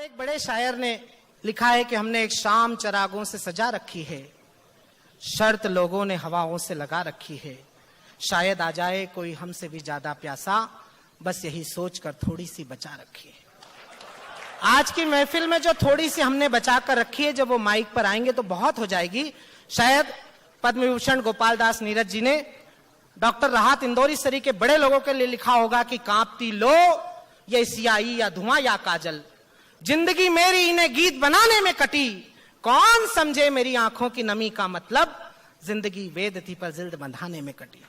ایک بڑے شاعر نے لکھا ہے کہ ہم نے ایک شام چراغوں سے سجا رکھی ہے, شرط لوگوں نے ہواؤں سے لگا رکھی ہے, شاید آ جائے کوئی ہم سے بھی زیادہ پیاسا, بس یہی سوچ کر تھوڑی سی بچا رکھی ہے. آج کی محفل میں جو تھوڑی سی ہم نے بچا کر رکھی ہے, جب وہ مائک پر آئیں گے تو بہت ہو جائے گی. شاید پدم بھوشن گوپال داس نیرج جی نے ڈاکٹر راحت اندوری سری کے بڑے لوگوں کے لیے لکھا ہوگا کہ کانپتی لو یہ سیاہی یا دھواں یا کاجل, زندگی میری انہیں گیت بنانے میں کٹی, کون سمجھے میری آنکھوں کی نمی کا مطلب, زندگی وید تھی پر جلد بندھانے میں کٹی.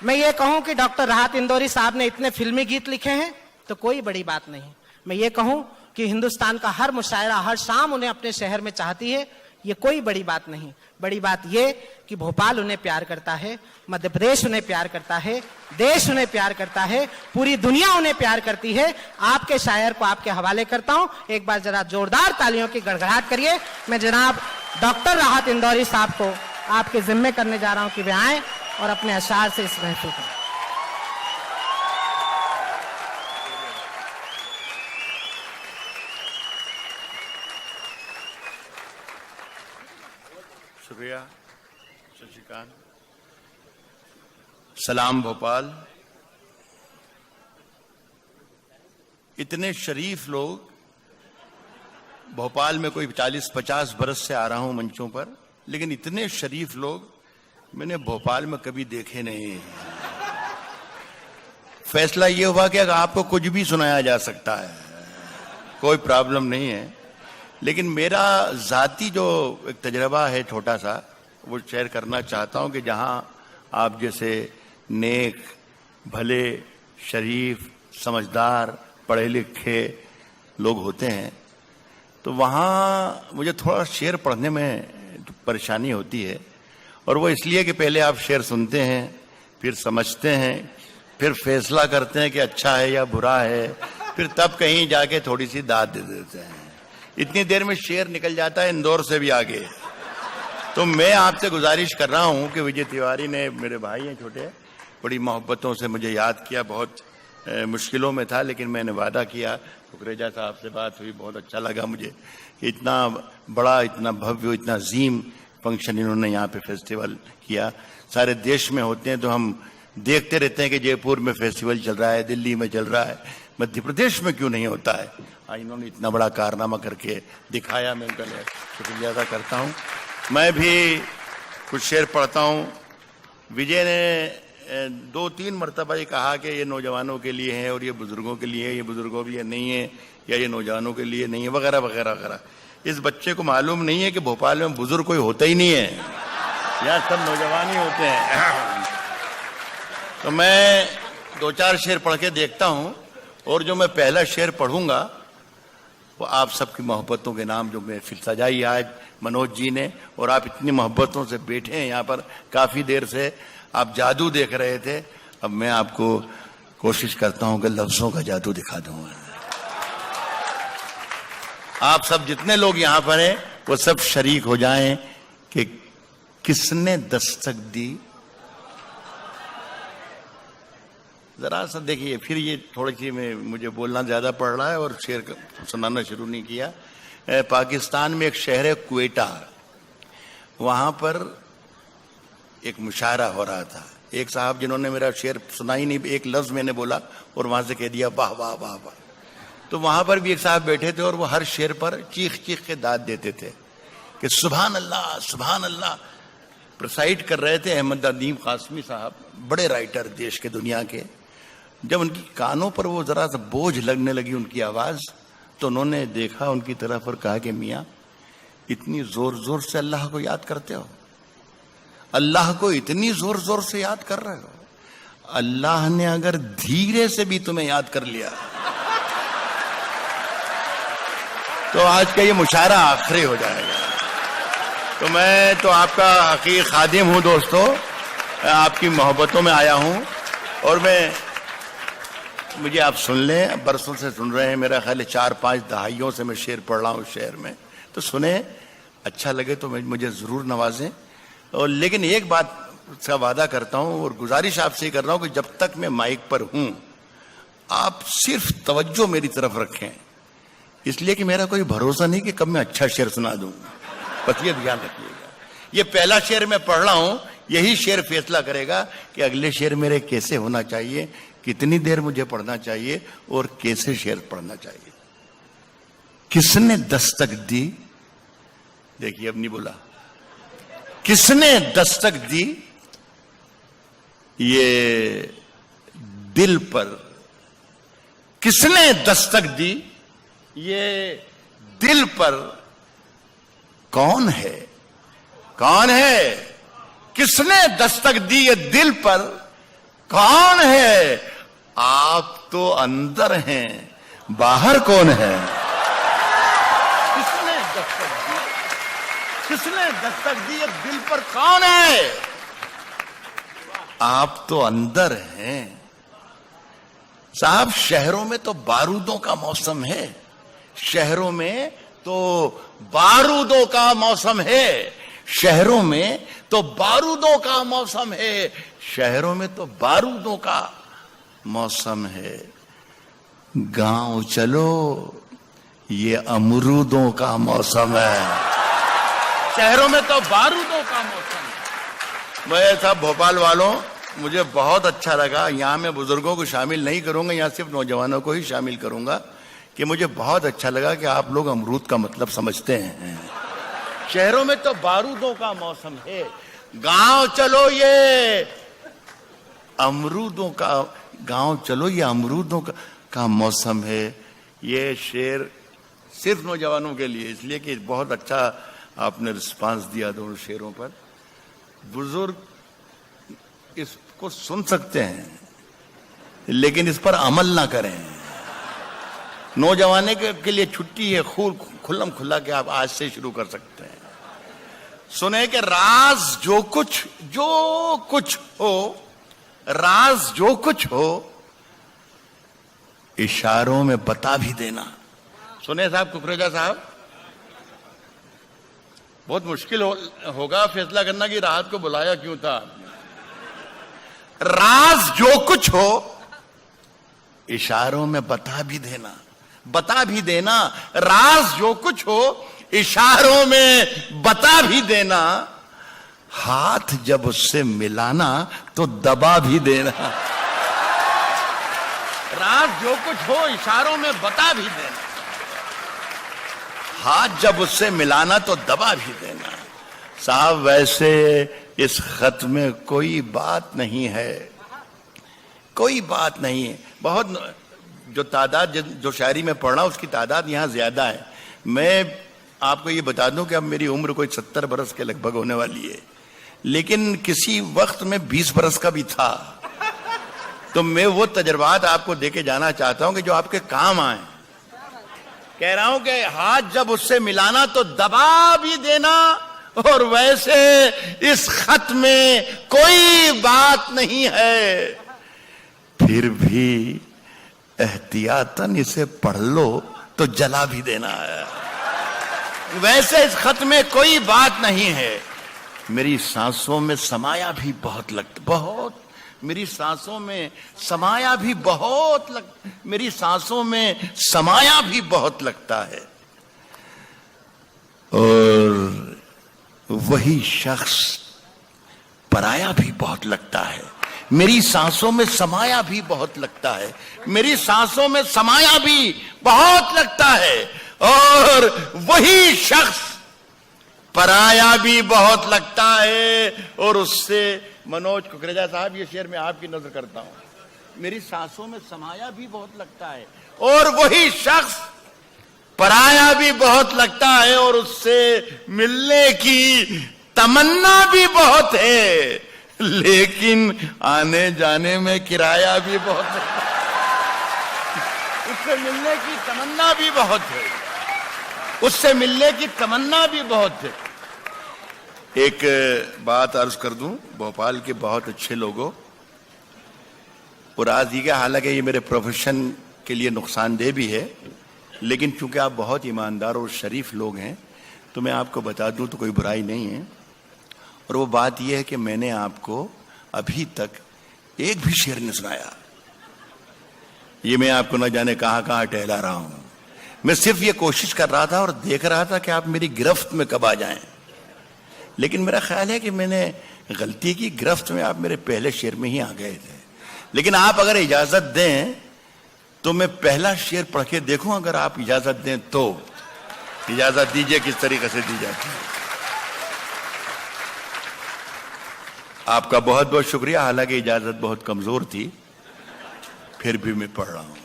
میں یہ کہوں کہ ڈاکٹر راحت اندوری صاحب نے اتنے فلمی گیت لکھے ہیں تو کوئی بڑی بات نہیں. میں یہ کہوں کہ ہندوستان کا ہر مشاعرہ ہر شام انہیں اپنے شہر میں چاہتی ہے, یہ کوئی بڑی بات نہیں. بڑی بات یہ کہ بھوپال انہیں پیار کرتا ہے, مدھیہ پردیش انہیں پیار کرتا ہے, دیش انہیں پیار کرتا ہے, پوری دنیا انہیں پیار کرتی ہے. آپ کے شاعر کو آپ کے حوالے کرتا ہوں, ایک بار ذرا زوردار تالیوں کی گڑگڑاہٹ کریے. میں جناب ڈاکٹر راحت اندوری صاحب کو آپ کے ذمے کرنے جا رہا ہوں کہ وہ آئیں اور اپنے اشعار سے اس محفل کو. شکریہ ششیکانت. سلام بھوپال. اتنے شریف لوگ, بھوپال میں کوئی 40-50 برس سے آ رہا ہوں منچوں پر, لیکن اتنے شریف لوگ میں نے بھوپال میں کبھی دیکھے نہیں. فیصلہ یہ ہوا کہ اگر آپ کو کچھ بھی سنایا جا سکتا ہے, کوئی پرابلم نہیں ہے, لیکن میرا ذاتی جو ایک تجربہ ہے چھوٹا سا, وہ شیئر کرنا چاہتا ہوں کہ جہاں آپ جیسے نیک, بھلے, شریف, سمجھدار, پڑھے لکھے لوگ ہوتے ہیں, تو وہاں مجھے تھوڑا شعر پڑھنے میں پریشانی ہوتی ہے. اور وہ اس لیے کہ پہلے آپ شعر سنتے ہیں, پھر سمجھتے ہیں, پھر فیصلہ کرتے ہیں کہ اچھا ہے یا برا ہے, پھر تب کہیں جا کے تھوڑی سی داد دے دیتے ہیں. اتنی دیر میں شعر نکل جاتا ہے اندور سے بھی آگے. تو میں آپ سے گزارش کر رہا ہوں کہ وجے تیواری نے, میرے بھائی ہیں چھوٹے, بڑی محبتوں سے مجھے یاد کیا. بہت مشکلوں میں تھا, لیکن میں نے وعدہ کیا. ککریجا صاحب سے بات ہوئی, بہت اچھا لگا مجھے کہ اتنا بڑا, اتنا بھویہ, اتنا عظیم فنکشن انہوں نے یہاں پہ فیسٹیول کیا. سارے دیش میں ہوتے ہیں تو ہم دیکھتے رہتے ہیں کہ جے پور میں فیسٹیول چل رہا ہے, دلی میں چل رہا ہے, مدھیہ پردیش میں کیوں نہیں ہوتا ہے. انہوں نے اتنا بڑا کارنامہ کر کے دکھایا, میں ان کا شکریہ ادا کرتا ہوں. میں بھی کچھ شعر پڑھتا ہوں. وجے نے 2-3 مرتبہ یہ کہا کہ یہ نوجوانوں کے لیے ہے اور یہ بزرگوں کے لیے ہے, یہ بزرگوں کے لیے نہیں ہے, یا یہ نوجوانوں کے لیے نہیں ہے, وغیرہ وغیرہ وغیرہ. اس بچے کو معلوم نہیں ہے کہ بھوپال میں بزرگ کوئی ہوتا ہی نہیں ہے, یہاں سب نوجوان ہی ہوتے ہیں. تو میں 2-4 شعر پڑھ کے دیکھتا ہوں, اور جو میں پہلا شعر پڑھوں گا وہ آپ سب کی محبتوں کے نام جو میں سجائی آج منوج جی نے, اور آپ اتنی محبتوں سے بیٹھے ہیں یہاں پر, کافی دیر سے آپ جادو دیکھ رہے تھے. اب میں آپ کو کوشش کرتا ہوں کہ لفظوں کا جادو دکھا دوں. آپ سب جتنے لوگ یہاں پر ہیں وہ سب شریک ہو جائیں کہ کس نے دستک دی. ذرا سا دیکھیے, پھر یہ تھوڑی سی مجھے بولنا زیادہ پڑ رہا ہے اور شعر سنانا شروع نہیں کیا. پاکستان میں ایک شہر ہے کوئٹہ, وہاں پر ایک مشاعرہ ہو رہا تھا. ایک صاحب جنہوں نے میرا شعر سنا ہی نہیں, ایک لفظ میں نے بولا اور وہاں سے کہہ دیا واہ واہ واہ واہ. تو وہاں پر بھی ایک صاحب بیٹھے تھے اور وہ ہر شعر پر چیخ چیخ کے داد دیتے تھے کہ سبحان اللہ سبحان اللہ. پرسائڈ کر رہے تھے احمد ندیم قاسمی صاحب, بڑے رائٹر دیش کے, دنیا کے. جب ان کی کانوں پر وہ ذرا سا بوجھ لگنے لگی ان کی آواز, تو انہوں نے دیکھا ان کی طرف اور کہا کہ میاں اتنی زور زور سے اللہ کو یاد کرتے ہو, اللہ کو اتنی زور زور سے یاد کر رہے ہو, اللہ نے اگر دھیرے سے بھی تمہیں یاد کر لیا تو آج کا یہ مشاعرہ آخری ہو جائے گا. تو میں تو آپ کا حقیقی خادم ہوں دوستو, آپ کی محبتوں میں آیا ہوں, اور مجھے آپ سن لیں, برسوں سے سن رہے ہیں, میرا خیال ہے 4-5 دہائیوں سے میں شعر پڑھ رہا ہوں شہر میں, تو سنیں, اچھا لگے تو مجھے ضرور نوازیں. اور لیکن ایک بات کا وعدہ کرتا ہوں اور گزارش آپ سے ہی کر رہا ہوں کہ جب تک میں مائک پر ہوں آپ صرف توجہ میری طرف رکھیں. اس لیے کہ میرا کوئی بھروسہ نہیں کہ کب میں اچھا شعر سنا دوں. بس یہ دھیان رکھیے گا. یہ پہلا شعر میں پڑھ رہا ہوں, یہی شعر فیصلہ کرے گا کہ اگلے شعر میرے کیسے ہونا چاہیے, کتنی دیر مجھے پڑھنا چاہیے اور کیسے شعر پڑھنا چاہیے. کس نے دستک دی, دیکھیے اب نہیں بولا, کس نے دستک دی یہ دل پر, کس نے دستک دی یہ دل پر, کون ہے, کون ہے, کس نے دستک دی یہ دل پر, کون ہے, آپ تو اندر ہیں باہر کون ہے. کس نے دستک دی, کس نے دستک دی یہ دل پر, کون ہے, آپ تو اندر ہیں. صاحب شہروں میں تو بارودوں کا موسم ہے, شہروں میں تو بارودوں کا موسم ہے, شہروں میں تو بارودوں کا موسم ہے, شہروں میں تو بارودوں کا موسم ہے. گاؤں چلو یہ امرودوں کا موسم ہے. شہروں میں تو بارودوں کا موسم ہے. میں صاحب بھوپال والوں, مجھے بہت اچھا لگا, یہاں میں بزرگوں کو شامل نہیں کروں گا, یہاں صرف نوجوانوں کو ہی شامل کروں گا, کہ مجھے بہت اچھا لگا کہ آپ لوگ امرود کا مطلب سمجھتے ہیں. شہروں میں تو بارودوں کا موسم ہے, گاؤں چلو یہ امرودوں کا, گاؤں چلو یہ امرودوں کا موسم ہے. یہ شعر صرف نوجوانوں کے لیے, اس لیے کہ بہت اچھا آپ نے رسپانس دیا دونوں شعروں پر. بزرگ اس کو سن سکتے ہیں لیکن اس پر عمل نہ کریں. نوجوانے کے لیے چھٹی ہے, کھلم کھلا کہ آپ آج سے شروع کر سکتے ہیں. سنیں کہ راز جو کچھ ہو, راز جو کچھ ہو, اشاروں میں بتا بھی دینا. سنیں صاحب ککریجا صاحب, بہت مشکل ہوگا فیصلہ کرنا کہ راحت کو بلایا کیوں تھا. راز جو کچھ ہو اشاروں میں بتا بھی دینا, بتا بھی دینا. راز جو کچھ ہو اشاروں میں بتا بھی دینا. ہاتھ جب اس سے ملانا تو دبا بھی دینا. راز جو کچھ ہو اشاروں میں بتا بھی دینا. ہاتھ جب اس سے ملانا تو دبا بھی دینا. صاحب ویسے اس خط میں کوئی بات نہیں ہے, کوئی بات نہیں ہے. بہت جو تعداد جو شاعری میں پڑھا اس کی تعداد یہاں زیادہ ہے. میں آپ کو یہ بتا دوں کہ اب میری عمر کوئی 70 برس کے لگ بھگ ہونے والی ہے, لیکن کسی وقت میں 20 برس کا بھی تھا. تو میں وہ تجربات آپ کو دے کے جانا چاہتا ہوں کہ جو آپ کے کام آئیں. کہہ رہا ہوں کہ ہاتھ جب اس سے ملانا تو دبا بھی دینا, اور ویسے اس خط میں کوئی بات نہیں ہے, پھر بھی احتیاطاً اسے پڑھ لو تو جلا بھی دینا ہے. ویسے اس خط میں کوئی بات نہیں ہے. میری سانسوں میں سمایا بھی بہت لگتا, بہت میری سانسوں میں سمایا بھی بہت میری سانسوں میں سمایا بھی بہت لگتا ہے. اور وہی شخص پرایا بھی بہت لگتا ہے. میری سانسوں میں سمایا بھی بہت لگتا ہے, میری سانسوں میں سمایا بھی بہت لگتا ہے. اور وہی شخص پرایا بھی بہت لگتا ہے. اور اس سے منوج ککریجا صاحب, یہ شعر میں آپ کی نظر کرتا ہوں. میری سانسوں میں سمایا بھی بہت لگتا ہے, اور وہی شخص پرایا بھی بہت لگتا ہے. اور اس سے ملنے کی تمنا بھی بہت ہے, لیکن آنے جانے میں کرایہ بھی بہت ہے. اس سے ملنے کی تمنا بھی بہت ہے, اس سے ملنے کی تمنا بھی بہت ہے. ایک بات عرض کر دوں, بھوپال کے بہت اچھے لوگوں, اور آج یہ حالانکہ یہ میرے پروفیشن کے لیے نقصان دہ بھی ہے, لیکن چونکہ آپ بہت ایماندار اور شریف لوگ ہیں تو میں آپ کو بتا دوں تو کوئی برائی نہیں ہے. اور وہ بات یہ ہے کہ میں نے آپ کو ابھی تک ایک بھی شعر نہیں سنایا. یہ میں آپ کو نہ جانے کہاں کہاں ٹہلا رہا ہوں, میں صرف یہ کوشش کر رہا تھا اور دیکھ رہا تھا کہ آپ میری گرفت میں کب آ جائیں، لیکن میرا خیال ہے کہ میں نے غلطی کی، گرفت میں آپ میرے پہلے شعر میں ہی آ گئے تھے. لیکن آپ اگر اجازت دیں تو میں پہلا شعر پڑھ کے دیکھوں، اگر آپ اجازت دیں تو. اجازت دیجئے کس طریقے سے دی جاتی ہے. آپ کا بہت بہت شکریہ. حالانکہ اجازت بہت کمزور تھی، پھر بھی میں پڑھ رہا ہوں.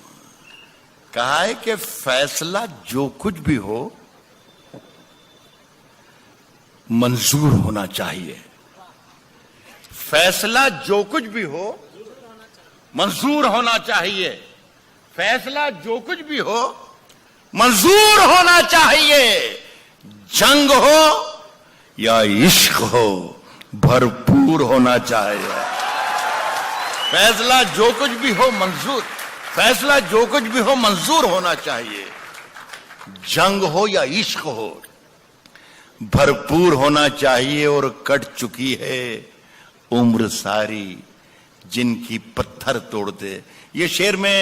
کہا ہے کہ فیصلہ جو کچھ بھی ہو منظور ہونا چاہیے. فیصلہ جو کچھ بھی ہو منظور ہونا چاہیے. فیصلہ جو کچھ بھی ہو منظور ہونا چاہیے. جنگ ہو یا عشق ہو بھرپور ہونا چاہیے. فیصلہ جو کچھ بھی ہو منظور، فیصلہ جو کچھ بھی ہو منظور ہونا چاہیے. جنگ ہو یا عشق ہو بھرپور ہونا چاہیے. اور کٹ چکی ہے عمر ساری جن کی پتھر توڑتے. یہ شعر میں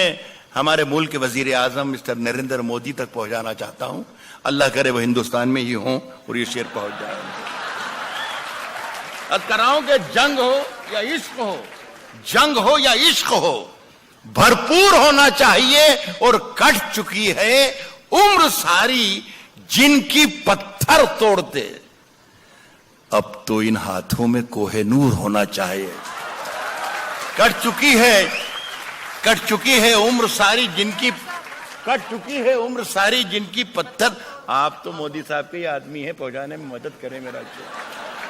ہمارے ملک کے وزیر اعظم مسٹر نریندر مودی تک پہنچانا چاہتا ہوں. اللہ کرے وہ ہندوستان میں ہی ہوں اور یہ شعر پہنچ جائے. اب کر رہا ہوں کہ جنگ ہو یا عشق ہو، جنگ ہو یا عشق ہو بھرپور ہونا چاہیے. اور کٹ چکی ہے عمر ساری جن کی پتھر توڑتے. اب تو ان ہاتھوں میں کوہ نور ہونا چاہیے. کٹ چکی ہے عمر ساری جن کی، کٹ چکی ہے عمر ساری جن کی پتھر. آپ تو مودی صاحب کے آدمی ہیں، پہنچانے میں مدد کریں میرا.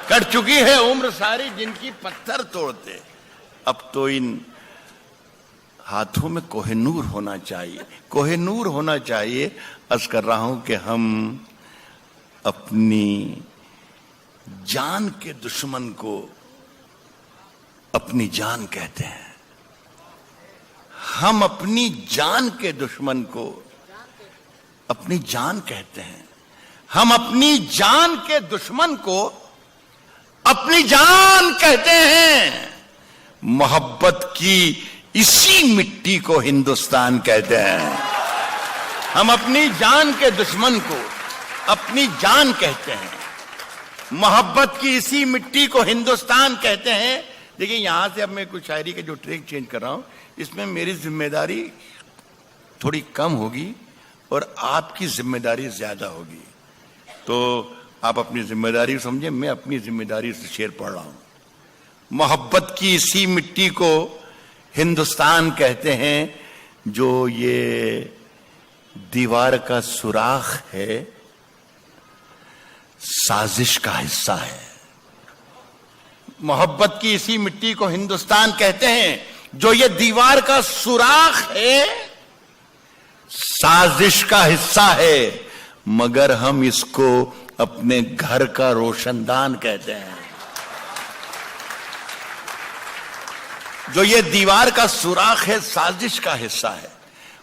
کٹ چکی ہے عمر ساری جن کی پتھر توڑتے. اب تو ان ہاتھوں میں کوہ نور ہونا چاہیے. کوہ نور ہونا چاہیے. عرض کر رہا ہوں کہ ہم اپنی جان کے دشمن کو اپنی جان کہتے ہیں. ہم اپنی جان کے دشمن کو اپنی جان کہتے ہیں. ہم اپنی جان کے دشمن کو اپنی جان کہتے ہیں. محبت کی اسی مٹی کو ہندوستان کہتے ہیں. ہم اپنی جان کے دشمن کو اپنی جان کہتے ہیں. محبت کی اسی مٹی کو ہندوستان کہتے ہیں. دیکھیں یہاں سے اب میں کچھ شاعری کے جو ٹریک چینج کر رہا ہوں، اس میں میری ذمہ داری تھوڑی کم ہوگی اور آپ کی ذمہ داری زیادہ ہوگی. تو آپ اپنی ذمہ داری سمجھیں، میں اپنی ذمہ داری سے شعر پڑھ رہا ہوں. محبت کی اسی مٹی کو ہندوستان کہتے ہیں. جو یہ دیوار کا سوراخ ہے سازش کا حصہ ہے. محبت کی اسی مٹی کو ہندوستان کہتے ہیں. جو یہ دیوار کا سوراخ ہے سازش کا حصہ ہے، مگر ہم اس کو اپنے گھر کا روشن دان کہتے ہیں. جو یہ دیوار کا سوراخ ہے سازش کا حصہ ہے،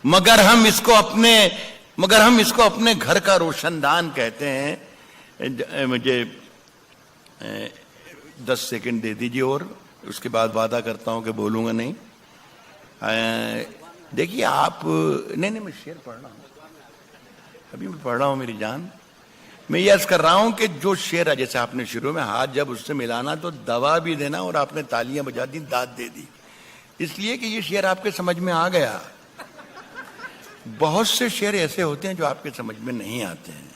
مگر ہم اس کو اپنے گھر کا روشن دان کہتے ہیں. مجھے 10 سیکنڈ دے دیجیے اور اس کے بعد وعدہ کرتا ہوں کہ بولوں گا نہیں. دیکھیے آپ نہیں میں شعر پڑھ رہا ہوں، ابھی میں پڑھ رہا ہوں میری جان. میں یہ عرض کر رہا ہوں کہ جو شعر ہے، جیسے آپ نے شروع میں ہاتھ جب اس سے ملانا تو دوا بھی دینا اور آپ نے تالیاں بجا دی، داد دے دی، اس لیے کہ یہ شعر آپ کے سمجھ میں آ گیا. بہت سے شعر ایسے ہوتے ہیں جو آپ کے سمجھ میں نہیں آتے ہیں.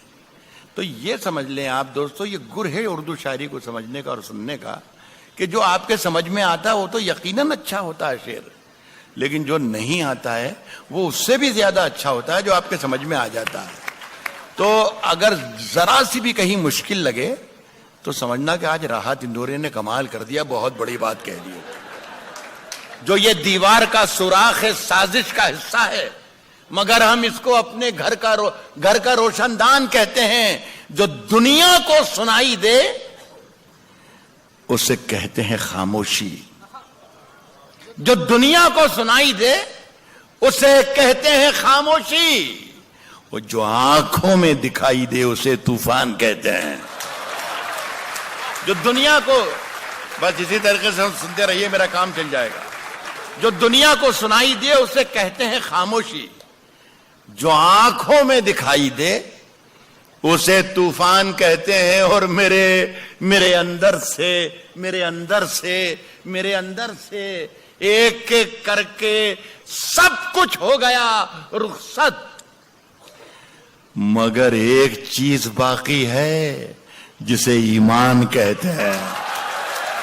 تو یہ سمجھ لیں آپ دوستو، یہ گر ہے اردو شاعری کو سمجھنے کا اور سننے کا، کہ جو آپ کے سمجھ میں آتا ہے وہ تو یقیناً اچھا ہوتا ہے شعر، لیکن جو نہیں آتا ہے وہ اس سے بھی زیادہ اچھا ہوتا ہے جو آپ کے سمجھ میں آ جاتا ہے. تو اگر ذرا سی بھی کہیں مشکل لگے تو سمجھنا کہ آج راحت اندوری نے کمال کر دیا، بہت بڑی بات کہہ دی. جو یہ دیوار کا سوراخ ہے سازش کا حصہ ہے، مگر ہم اس کو اپنے گھر کا روشن دان کہتے ہیں. جو دنیا کو سنائی دے اسے کہتے ہیں خاموشی. جو دنیا کو سنائی دے اسے کہتے ہیں خاموشی. اور جو آنکھوں میں دکھائی دے اسے طوفان کہتے ہیں. جو دنیا کو، بس اسی طریقے سے ہم سنتے رہیے میرا کام چل جائے گا. جو دنیا کو سنائی دے اسے کہتے ہیں خاموشی. جو آنکھوں میں دکھائی دے اسے طوفان کہتے ہیں، اور میرے اندر سے ایک ایک کر کے سب کچھ ہو گیا رخصت، مگر ایک چیز باقی ہے جسے ایمان کہتے ہیں۔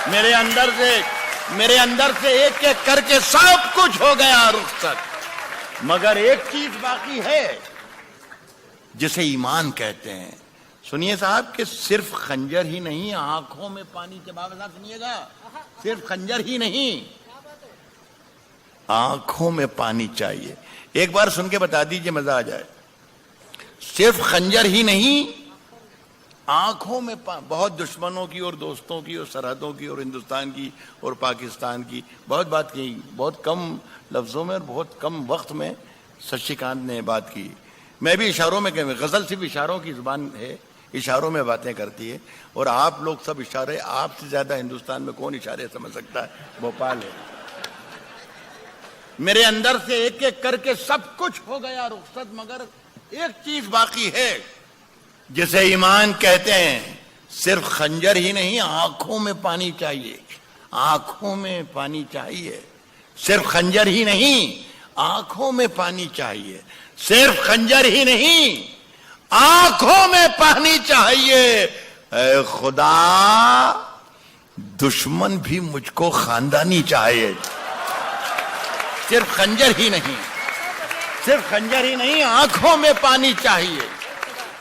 میرے اندر سے ایک ایک کر کے سب کچھ ہو گیا رخصت، مگر ایک چیز باقی ہے جسے ایمان کہتے ہیں۔ سنیے صاحب کہ صرف خنجر ہی نہیں، آنکھوں میں پانی کے باوجود سنیے گا، صرف خنجر ہی نہیں، آنکھوں میں پانی چاہیے۔ ایک بار سن کے بتا دیجئے، مزہ آ جائے۔ صرف خنجر ہی نہیں، آنکھوں میں بہت دشمنوں کی اور دوستوں کی اور سرحدوں کی اور ہندوستان کی اور پاکستان کی بہت بات کی، بہت کم لفظوں میں اور بہت کم وقت میں ششی کانت نے بات کی۔ میں بھی اشاروں میں کہ غزل صرف اشاروں کی زبان ہے، اشاروں میں باتیں کرتی ہے، اور آپ لوگ سب اشارے، آپ سے زیادہ ہندوستان میں کون اشارے سمجھ سکتا ہے؟ بھوپال ہے۔ میرے اندر سے ایک ایک کر کے سب کچھ ہو گیا رخصت، مگر ایک چیز باقی ہے جسے ایمان کہتے ہیں۔ صرف خنجر ہی نہیں، آنکھوں میں پانی چاہیے، آنکھوں میں پانی چاہیے۔ صرف خنجر ہی نہیں، آنکھوں میں پانی چاہیے۔ صرف خنجر ہی نہیں، آنکھوں میں پانی چاہیے۔ اے خدا، دشمن بھی مجھ کو خاندانی چاہیے۔ صرف خنجر ہی نہیں، آنکھوں میں پانی چاہیے۔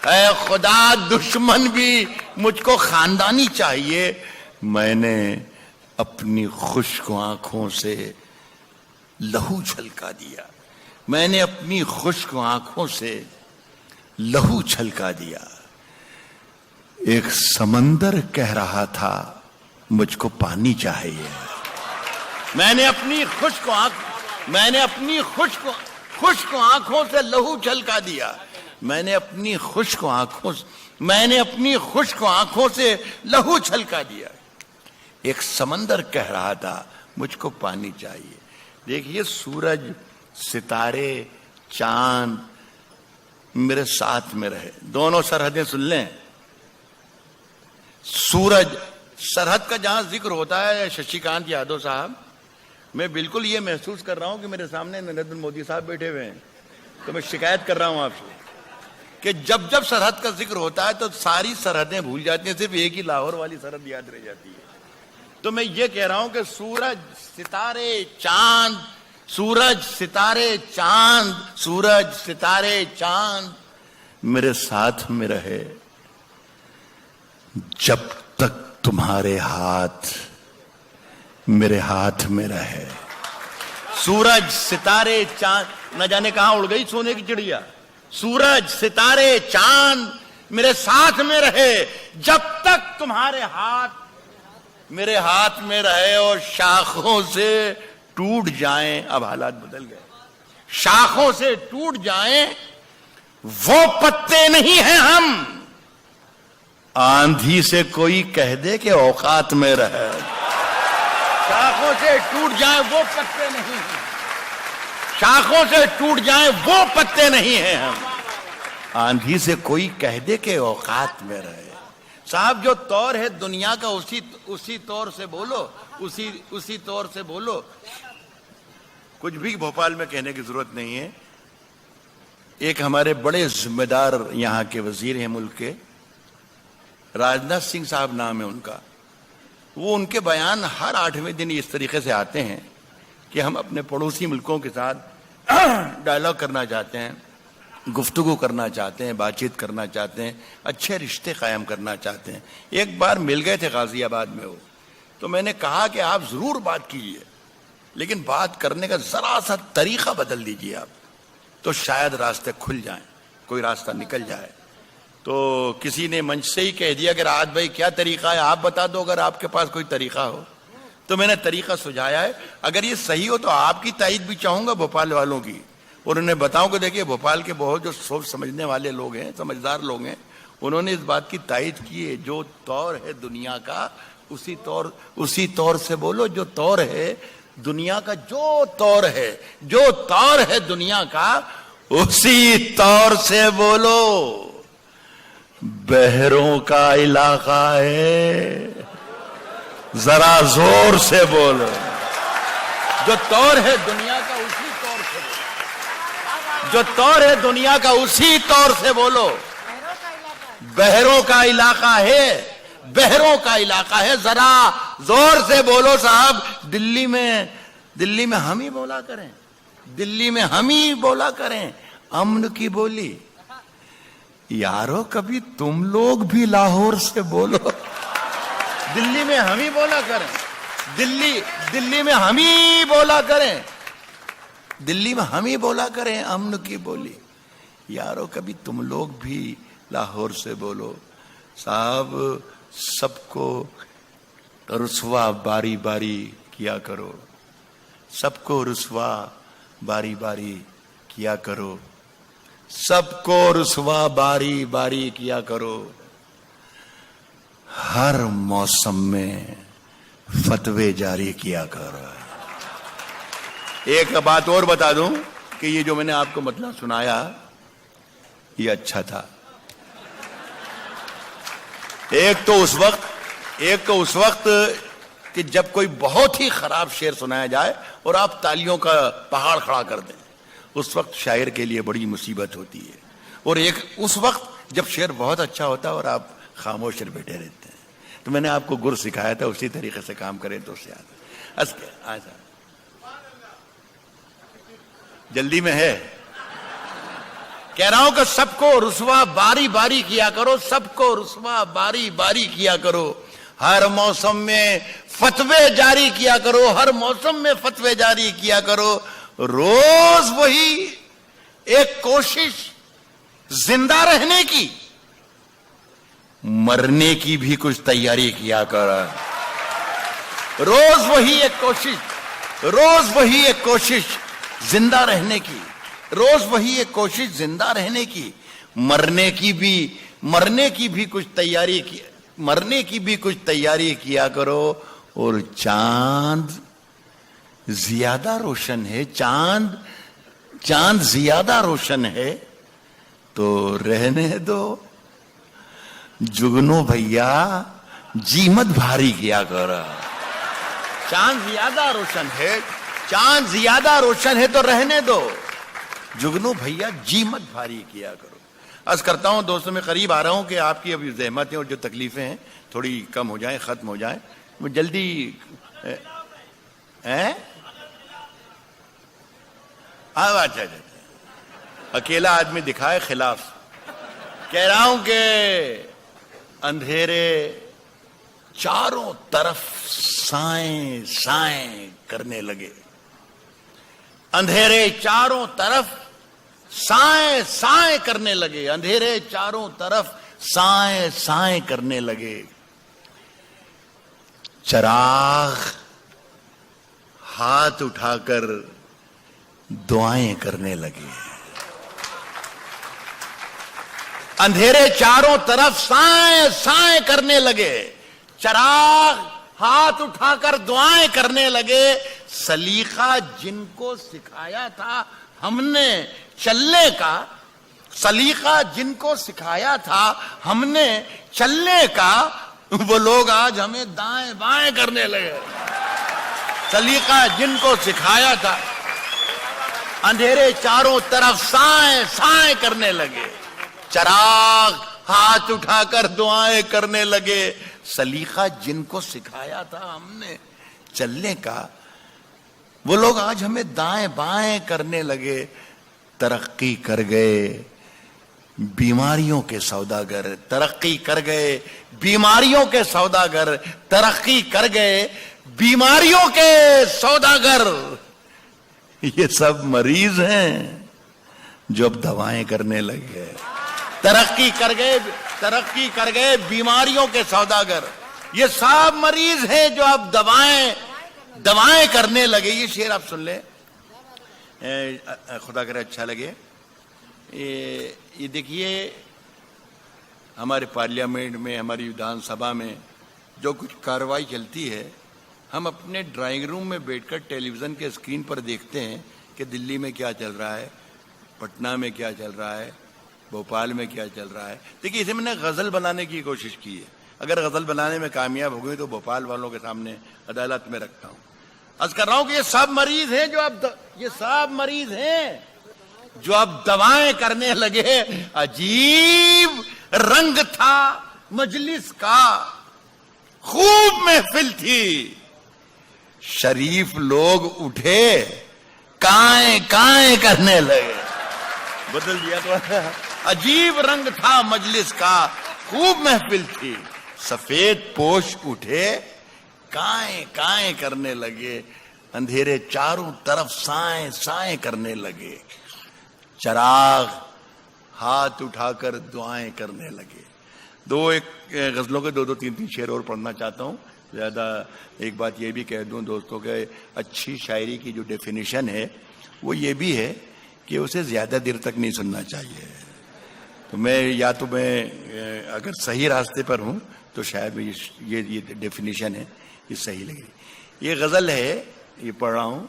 اے خدا، دشمن بھی مجھ کو خاندانی چاہیے۔ میں نے اپنی خشک آنکھوں سے لہو چھلکا دیا، میں نے اپنی خشک آنکھوں سے لہو چھلکا دیا۔ ایک سمندر کہہ رہا تھا مجھ کو پانی چاہیے۔ میں نے اپنی خشک آنکھوں سے لہو چھلکا دیا، میں نے اپنی خشک آنکھوں سے لہو چھلکا دیا۔ ایک سمندر کہہ رہا تھا مجھ کو پانی چاہیے۔ دیکھیے، سورج، ستارے، چاند میرے ساتھ میں رہے۔ دونوں سرحدیں سن لیں۔ سورج، سرحد کا جہاں ذکر ہوتا ہے ششی کانت یادو صاحب، میں بالکل یہ محسوس کر رہا ہوں کہ میرے سامنے نریندر مودی صاحب بیٹھے ہوئے ہیں، تو میں شکایت کر رہا ہوں آپ سے کہ جب سرحد کا ذکر ہوتا ہے تو ساری سرحدیں بھول جاتی ہیں، صرف ایک ہی لاہور والی سرحد یاد رہ جاتی ہے۔ تو میں یہ کہہ رہا ہوں کہ سورج، ستارے، چاند، سورج، ستارے، چاند، سورج، ستارے، چاند میرے ساتھ میں رہے جب تک تمہارے ہاتھ میرے ہاتھ میں رہے۔ سورج، ستارے، چاند، نہ جانے کہاں اڑ گئی سونے کی چڑیا۔ سورج، ستارے، چاند میرے ساتھ میں رہے جب تک تمہارے ہاتھ میرے ہاتھ میں رہے، اور شاخوں سے ٹوٹ جائیں، اب حالات بدل گئے، شاخوں سے ٹوٹ جائیں وہ پتے نہیں ہیں ہم، آندھی سے کوئی کہہ دے کہ اوقات میں رہے۔ شاخوں سے ٹوٹ جائیں وہ پتے نہیں ہیں، شاخوں سے ٹوٹ جائیں وہ پتے نہیں ہیں ہم، آندھی سے کوئی کہہ دے کہ اوقات میں رہے۔ صاحب، جو طور ہے دنیا کا اسی طور سے بولو، اسی طور سے بولو۔ کچھ بھی بھوپال میں کہنے کی ضرورت نہیں ہے۔ ایک ہمارے بڑے ذمہ دار یہاں کے وزیر ہیں ملک کے، راجناتھ سنگھ صاحب نام ہے ان کا، وہ ان کے بیان ہر 8ویں دن اس طریقے سے آتے ہیں کہ ہم اپنے پڑوسی ملکوں کے ساتھ ڈائلاگ کرنا چاہتے ہیں، گفتگو کرنا چاہتے ہیں، بات چیت کرنا چاہتے ہیں، اچھے رشتے قائم کرنا چاہتے ہیں۔ ایک بار مل گئے تھے غازی آباد میں وہ، تو میں نے کہا کہ آپ ضرور بات کیجیے، لیکن بات کرنے کا ذرا سا طریقہ بدل دیجیے آپ، تو شاید راستے کھل جائیں، کوئی راستہ نکل جائے۔ تو کسی نے منچ سے ہی کہہ دیا کہ راحت بھائی کیا طریقہ ہے، آپ بتا دو اگر آپ کے پاس کوئی طریقہ ہو۔ تو میں نے طریقہ سجھایا ہے، اگر یہ صحیح ہو تو آپ کی تائید بھی چاہوں گا، بھوپال والوں کی، اور انہیں بتاؤں کہ دیکھیے بھوپال کے بہت جو سوچ سمجھنے والے لوگ ہیں، سمجھدار لوگ ہیں، انہوں نے اس بات کی تائید کی ہے، جو طور ہے دنیا کا اسی طور سے بولو، جو طور ہے دنیا کا، جو طور ہے دنیا کا اسی طور سے بولو. بہروں کا علاقہ ہے, ذرا زور سے بولو. جو طور ہے دنیا کا اسی طور سے بولو. جو طور ہے دنیا کا اسی طور سے بولو. بہروں کا علاقہ ہے, بہروں کا علاقہ ہے, ذرا زور سے بولو صاحب. دلی میں ہم ہی بولا کریں, دلی میں ہم ہی بولا کریں امن کی بولی. یارو کبھی تم لوگ بھی لاہور سے بولو. دلی میں ہم ہی بولا کریں, دلی میں ہم ہی بولا کریں, دلی میں ہم ہی بولا کریں امن کی بولی. یارو کبھی تم لوگ بھی لاہور سے بولو. صاحب سب کو رسوا باری باری کیا کرو, سب کو رسوا باری باری کیا کرو, سب کو رسوا باری باری کیا کرو. ہر موسم میں فتوے جاری کیا کرو. ایک بات اور بتا دوں کہ یہ جو میں نے آپ کو مطلب سنایا یہ اچھا تھا. ایک تو اس وقت کہ جب کوئی بہت ہی خراب شعر سنایا جائے اور آپ تالیوں کا پہاڑ کھڑا کر دیں, اس وقت شاعر کے لیے بڑی مصیبت ہوتی ہے. اور ایک اس وقت جب شعر بہت اچھا ہوتا ہے اور آپ خاموش بیٹھے رہتے ہیں. تو میں نے آپ کو گر سکھایا تھا, اسی طریقے سے کام کریں تو اس سے آتا. جلدی میں ہے, کہہ رہا ہوں کہ سب کو رسوا باری باری کیا کرو, سب کو رسوا باری باری کیا کرو. ہر موسم میں فتوے جاری کیا کرو, ہر موسم میں فتوے جاری کیا کرو. روز وہی ایک کوشش زندہ رہنے کی, مرنے کی بھی کچھ تیاری کیا کرو. روز وہی ایک کوشش زندہ رہنے کی, روز وہی ایک کوشش زندہ رہنے کی. مرنے کی بھی کچھ تیاری کیا کرو. اور چاند زیادہ روشن ہے, چاند زیادہ روشن ہے تو رہنے دو. جگنو بھیا جیمت بھاری کیا کرو. چاند زیادہ روشن ہے تو رہنے دو. جگنو بھیا جیمت بھاری کیا کرو. عرض کرتا ہوں دوستوں, میں قریب آ رہا ہوں کہ آپ کی ابھی زحمتیں اور جو تکلیفیں ہیں تھوڑی کم ہو جائیں, ختم ہو جائیں. وہ جلدی اچھا اکیلا آدمی دکھائے خلاف. کہہ رہا ہوں کہ اندھیرے چاروں طرف سائیں سائیں کرنے لگے. اندھیرے چاروں طرف سائیں سائیں کرنے لگے. اندھیرے چاروں طرف سائیں سائیں کرنے لگے. چراغ ہاتھ اٹھا کر دعائیں کرنے لگے. اندھیرے چاروں طرف سائیں سائیں کرنے لگے. چراغ ہاتھ اٹھا کر دعائیں کرنے لگے. سلیقہ جن کو سکھایا تھا ہم نے چلنے کا, سلیقہ جن کو سکھایا تھا ہم نے چلنے کا, وہ لوگ آج ہمیں دائیں بائیں کرنے لگے. سلیقہ جن کو سکھایا تھا اندھیرے چاروں طرف سائیں سائیں کرنے لگے. چراغ ہاتھ اٹھا کر دعائیں کرنے لگے. سلیقہ جن کو سکھایا تھا ہم نے چلنے کا, وہ لوگ آج ہمیں دائیں بائیں کرنے لگے. ترقی کر گئے بیماریوں کے سوداگر, ترقی کر گئے بیماریوں کے سوداگر, ترقی کر گئے بیماریوں کے سوداگر. یہ سب مریض ہیں جو اب دوائیں کرنے لگے. ترقی کر گئے بیماریوں کے سوداگر. یہ سب مریض ہیں جو اب دوائیں کرنے لگے. یہ شعر آپ سن لیں, خدا کرے اچھا لگے. یہ دیکھیے ہمارے پارلیمنٹ میں, ہماری ودھان سبھا میں جو کچھ کارروائی چلتی ہے, ہم اپنے ڈرائنگ روم میں بیٹھ کر ٹیلی ویژن کے اسکرین پر دیکھتے ہیں کہ دلی میں کیا چل رہا ہے, پٹنہ میں کیا چل رہا ہے، بھوپال میں کیا چل رہا ہے. دیکھیے اسے میں نے غزل بنانے کی کوشش کی ہے. اگر غزل بنانے میں کامیاب ہو گئی تو بھوپال والوں کے سامنے عدالت میں رکھتا ہوں. عرض کر رہا ہوں کہ یہ سب مریض ہیں جو اب دوائیں کرنے لگے. عجیب رنگ تھا مجلس کا، خوب محفل تھی، شریف لوگ اٹھے کائیں کائیں کرنے لگے. بدل دیا تو. عجیب رنگ تھا مجلس کا، خوب محفل تھی، سفید پوش اٹھے کائیں کائیں کرنے لگے. اندھیرے چاروں طرف سائیں سائیں کرنے لگے. چراغ ہاتھ اٹھا کر دعائیں کرنے لگے. ایک غزلوں کے دو تین شعر اور پڑھنا چاہتا ہوں. زیادہ ایک بات یہ بھی کہہ دوں دوستوں کہ اچھی شاعری کی جو ڈیفینیشن ہے وہ یہ بھی ہے کہ اسے زیادہ دیر تک نہیں سننا چاہیے. تو میں اگر صحیح راستے پر ہوں تو شاید یہ ڈیفینیشن ہے یہ صحیح لگے. یہ غزل ہے، یہ پڑھ رہا ہوں.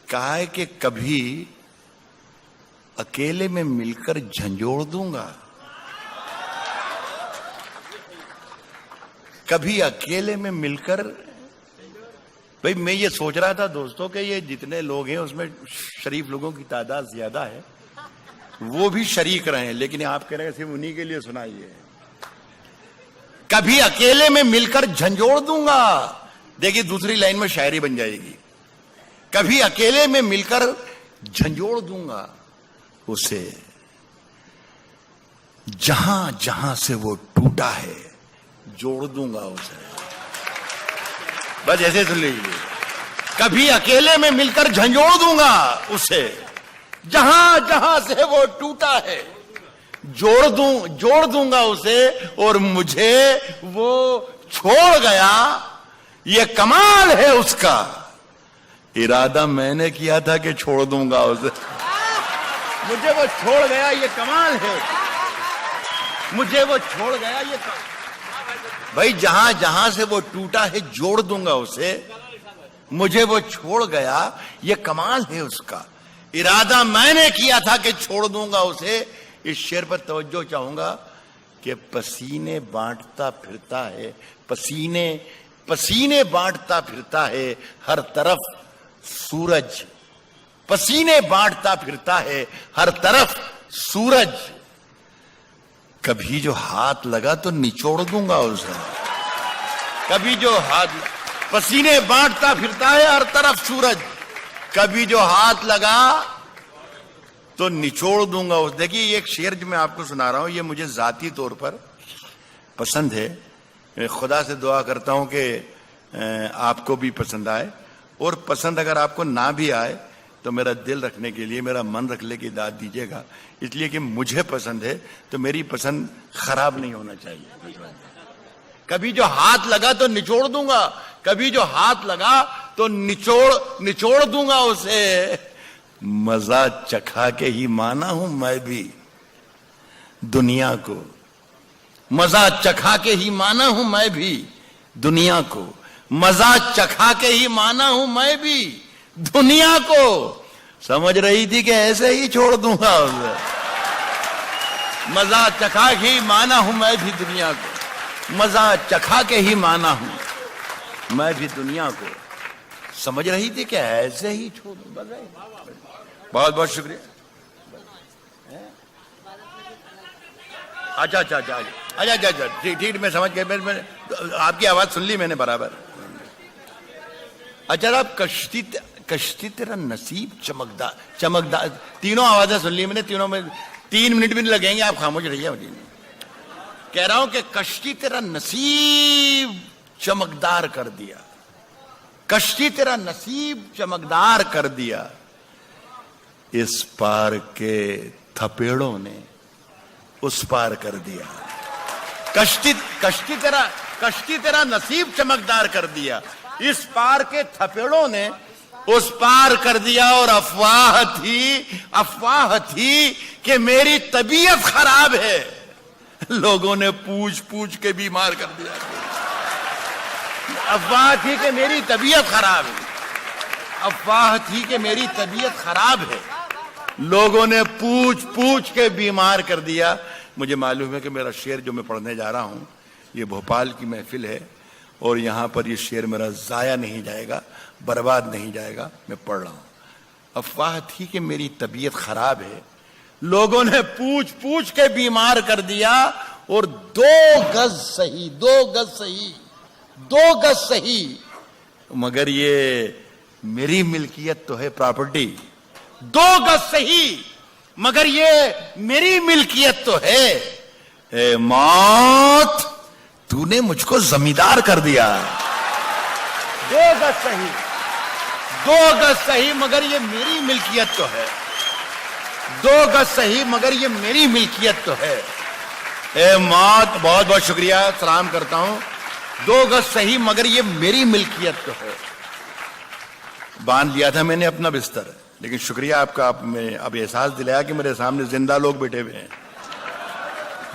کہا ہے کہ کبھی اکیلے میں مل کر جھنجھوڑ دوں گا، کبھی اکیلے میں مل کر. بھئی میں یہ سوچ رہا تھا دوستوں کہ یہ جتنے لوگ ہیں اس میں شریف لوگوں کی تعداد زیادہ ہے، وہ بھی شریک رہے ہیں، لیکن آپ کہہ رہے ہیں صرف انہی کے لیے سنائیے. کبھی اکیلے میں مل کر جھنجھوڑ دوں گا. دیکھیے دوسری لائن میں شاعری بن جائے گی. کبھی اکیلے میں مل کر جھنجھوڑ دوں گا اسے، جہاں جہاں سے وہ ٹوٹا ہے جوڑ دوں گا اسے. بس ایسے سن لیجیے. کبھی اکیلے میں مل کر جھنجھوڑ دوں گا اسے، جہاں جہاں سے وہ ٹوٹا ہے جوڑ دوں گا اسے. اور مجھے وہ چھوڑ گیا یہ کمال ہے اس کا. ارادہ میں نے کیا تھا کہ چھوڑ دوں گا اسے، مجھے وہ چھوڑ گیا یہ کمال ہے، مجھے وہ چھوڑ گیا یہ کمال. بھائی جہاں جہاں سے وہ ٹوٹا ہے جوڑ دوں گا اسے، مجھے وہ چھوڑ گیا یہ کمال ہے اس کا. ارادہ میں نے کیا تھا کہ چھوڑ دوں گا اسے. اس شعر پر توجہ چاہوں گا کہ پسینے بانٹتا پھرتا ہے، پسینے بانٹتا پھرتا ہے ہر طرف سورج، پسینے بانٹتا پھرتا ہے ہر طرف سورج. کبھی جو ہاتھ لگا تو نچوڑ دوں گا اسے. کبھی جو پسینے بانٹتا پھرتا ہے ہر طرف سورج، کبھی جو ہاتھ لگا تو نچوڑ دوں گا اسے. دیکھیے یہ ایک شعر جو میں آپ کو سنا رہا ہوں یہ مجھے ذاتی طور پر پسند ہے. خدا سے دعا کرتا ہوں کہ آپ کو بھی پسند آئے، اور پسند اگر آپ کو نہ بھی آئے تو میرا دل رکھنے کے لیے، میرا من رکھنے کی داد دیجیے گا، اس لیے کہ مجھے پسند ہے تو میری پسند خراب نہیں ہونا چاہیے. کبھی جو ہاتھ لگا تو نچوڑ دوں گا، کبھی جو ہاتھ لگا تو نچوڑ دوں گا اسے. مزہ چکھا کے ہی مانا ہوں میں بھی دنیا کو، مزہ چکھا کے ہی مانا ہوں میں بھی دنیا کو، مزہ چکھا کے ہی مانا ہوں میں بھی دنیا کو. سمجھ رہی تھی کہ ایسے ہی چھوڑ دوں گا اسے. مزہ چکھا کے ہی مانا ہوں میں بھی دنیا کو، مزہ چکھا کے ہی مانا ہوں میں بھی دنیا کو. سمجھ رہی تھی کہ ایسے ہی چھوڑ دوں. بہت بہت شکریہ. اچھا ٹھیک میں سمجھ گیا. آپ کی آواز سن لی میں نے برابر. اچھا آپ کشتی تیرا نصیب چمکدار تینوں آوازیں سن لی میں نے. تینوں میں 3 منٹ بھی نہیں لگیں گے، آپ خاموش رہیے. کہہ رہا ہوں کہ کشتی تیرا نصیب چمکدار کر دیا، کشتی تیرا نصیب چمکدار کر دیا. اس پار کے تھپیڑوں نے اس پار کر دیا. کشتی تیرا نصیب چمکدار کر دیا، اس پار کے تھپیڑوں نے اس پار کر دیا. اور افواہ تھی کہ میری طبیعت خراب ہے، لوگوں نے پوچھ کے بیمار کر دیا. افواہ تھی کہ میری طبیعت خراب ہے، افواہ تھی کہ میری طبیعت خراب ہے. لوگوں نے پوچھ پوچھ کے بیمار کر دیا. مجھے معلوم ہے کہ میرا شعر جو میں پڑھنے جا رہا ہوں یہ بھوپال کی محفل ہے اور یہاں پر یہ شعر میرا ضائع نہیں جائے گا, برباد نہیں جائے گا. میں پڑھ رہا ہوں. افواہ تھی کہ میری طبیعت خراب ہے, لوگوں نے پوچھ پوچھ کے بیمار کر دیا اور 2 گز صحیح 2 گز صحیح 2 گز صحیح, مگر یہ میری ملکیت تو ہے پراپرٹی. 2 گز صحیح مگر یہ میری ملکیت تو ہے. اے موت تو نے مجھ کو زمیندار کر دیا. 2 گز صحیح 2 گز صحیح مگر یہ میری ملکیت تو ہے. 2 گز صحیح مگر یہ میری ملکیت تو ہے. اے موت بہت بہت شکریہ, سلام کرتا ہوں. 2 گز صحیح مگر یہ میری ملکیت تو ہے. باندھ لیا تھا میں نے اپنا بستر, لیکن شکریہ آپ کا, آپ میں اب احساس دلایا کہ میرے سامنے زندہ لوگ بیٹھے ہوئے ہیں.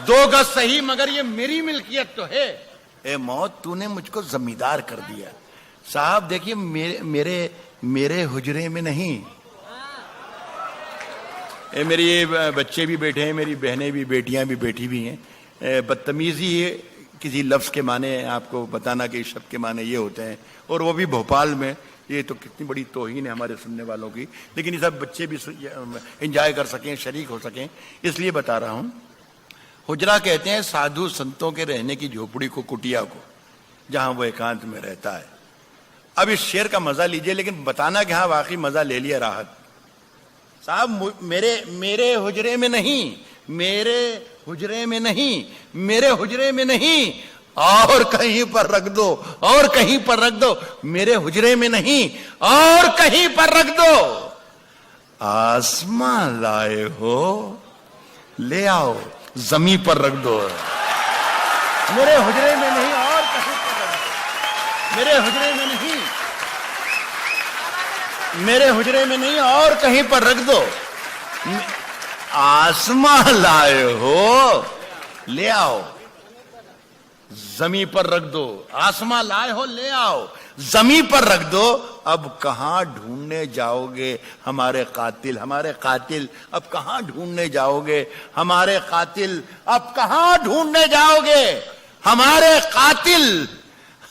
2 گز صحیح مگر یہ میری ملکیت تو ہے. اے موت تو نے مجھ کو زمیندار کر دیا. صاحب دیکھیے میرے حجرے میں نہیں, میری بچے بھی بیٹھے ہیں, میری بہنیں بھی, بیٹیاں بھی بیٹھی بھی ہیں. بدتمیزی کسی لفظ کے معنی آپ کو بتانا کہ شب کے معنی یہ ہوتے ہیں, اور وہ بھی بھوپال میں, یہ تو کتنی بڑی توہین ہے ہمارے سننے والوں کی. لیکن یہ سب بچے بھی انجوائے کر سکیں, شریک ہو سکیں, اس لیے بتا رہا ہوں. حجرہ کہتے ہیں سادھو سنتوں کے رہنے کی جھوپڑی کو, کٹیا کو, جہاں وہ ایکانت میں رہتا ہے. اب اس شعر کا مزہ لیجئے, لیکن بتانا کہ ہاں واقعی مزہ لے لیا راحت. صاحب میرے حجرے میں نہیں, میرے حجرے میں نہیں, میرے حجرے میں نہیں, اور کہیں پر رکھ دو, اور کہیں پر رکھ دو. میرے حجرے میں نہیں, اور کہیں پر رکھ دو. آسماں لائے ہو لے آؤ, زمین پر رکھ دو. میرے حجرے میں نہیں, اور کہیں پر رکھ دو. میرے حجرے میں نہیں, میرے حجرے میں نہیں, اور کہیں پر رکھ دو. آسماں لائے ہو لے آؤ, زمین پر رکھ دو. آسماں لائے ہو لے آؤ, زمین پر رکھ دو. اب کہاں ڈھونڈنے جاؤ گے ہمارے قاتل, ہمارے قاتل اب کہاں ڈھونڈنے جاؤ گے ہمارے قاتل, اب کہاں ڈھونڈنے جاؤ گے ہمارے قاتل.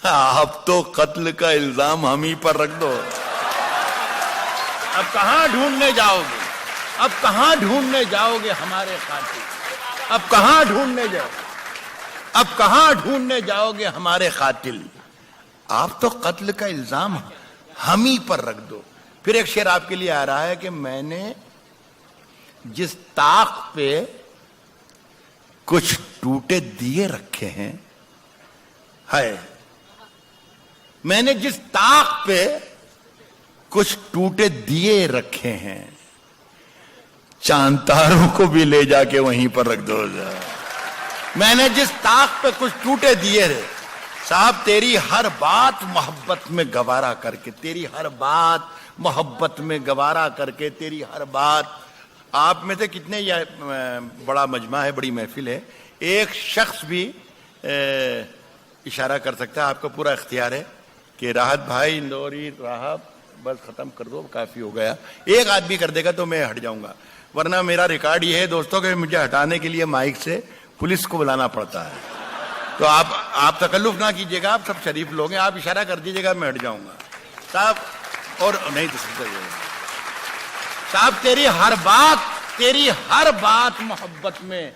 اب تو قتل کا الزام ہم ہی پر رکھ دو. اب کہاں ڈھونڈنے جاؤ گے, اب کہاں ڈھونڈنے جاؤ گے ہمارے قاتل, اب کہاں ڈھونڈنے جاؤ, اب کہاں ڈھونڈنے جاؤ گے ہمارے قاتل. آپ تو قتل کا الزام ہم ہی پر رکھ دو. پھر ایک شعر آپ کے لیے آ رہا ہے کہ میں نے جس طاق پہ کچھ ٹوٹے دیے رکھے ہیں, ہے میں نے جس طاق پہ کچھ ٹوٹے دیے رکھے ہیں, چاند تاروں کو بھی لے جا کے وہیں پر رکھ دو. میں نے جس طاق پہ کچھ ٹوٹے دیے رہے. صاحب تیری ہر بات محبت میں گوارا کر کے, تیری ہر بات محبت میں گوارا کر کے, تیری ہر بات. آپ میں سے کتنے, یہ بڑا مجمع ہے, بڑی محفل ہے, ایک شخص بھی اشارہ کر سکتا ہے, آپ کا پورا اختیار ہے کہ راحت بھائی اندوری راحت بس ختم کر دو, کافی ہو گیا. ایک آدمی کر دے گا تو میں ہٹ جاؤں گا, ورنہ میرا ریکارڈ یہ ہے دوستوں کہ مجھے ہٹانے کے لیے مائک سے پولیس کو بلانا پڑتا ہے. تو آپ تکلف نہ کیجیے گا, آپ سب شریف لوگ ہیں, آپ اشارہ کر دیجیے گا, میں ہٹ جاؤں گا صاحب. اور نہیں تو صاحب تیری ہر بات محبت میں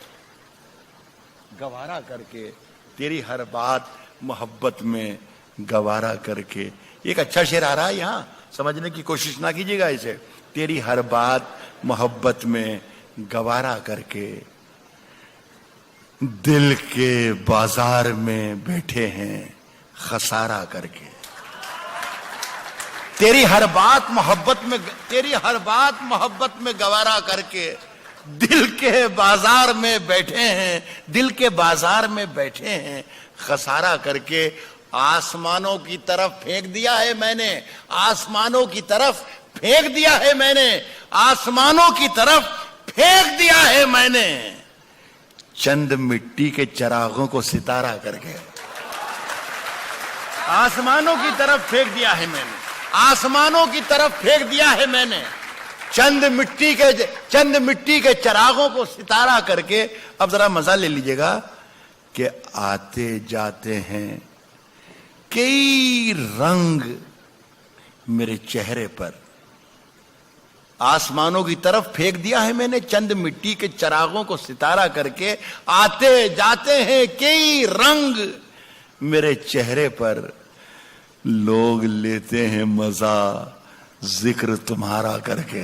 گوارا کر کے, تیری ہر بات محبت میں گوارا کر کے. ایک اچھا شعر آ رہا ہے یہاں, سمجھنے کی کوشش نہ کیجیے گا اسے. تیری ہر بات محبت میں گوارا کر کے, دل کے بازار میں بیٹھے ہیں خسارہ کر کے. تیری ہر بات محبت میں, تیری ہر بات محبت میں گوارا کر کے, دل کے بازار میں بیٹھے ہیں, دل کے بازار میں بیٹھے ہیں خسارہ کر کے. آسمانوں کی طرف پھینک دیا ہے میں نے, آسمانوں کی طرف پھینک دیا ہے میں نے, آسمانوں کی طرف پھینک دیا ہے میں نے, چند مٹی کے چراغوں کو ستارہ کر کے. آسمانوں کی طرف پھینک دیا ہے میں نے, آسمانوں کی طرف پھینک دیا ہے میں نے, چند مٹی کے چراغوں کو ستارہ کر کے. اب ذرا مزہ لے لیجیے گا کہ آتے جاتے ہیں کئی رنگ میرے چہرے پر. آسمانوں کی طرف پھینک دیا ہے میں نے چند مٹی کے چراغوں کو ستارہ کر کے. آتے جاتے ہیں کئی رنگ میرے چہرے پر. لوگ لیتے ہیں مزہ ذکر تمہارا کر کے.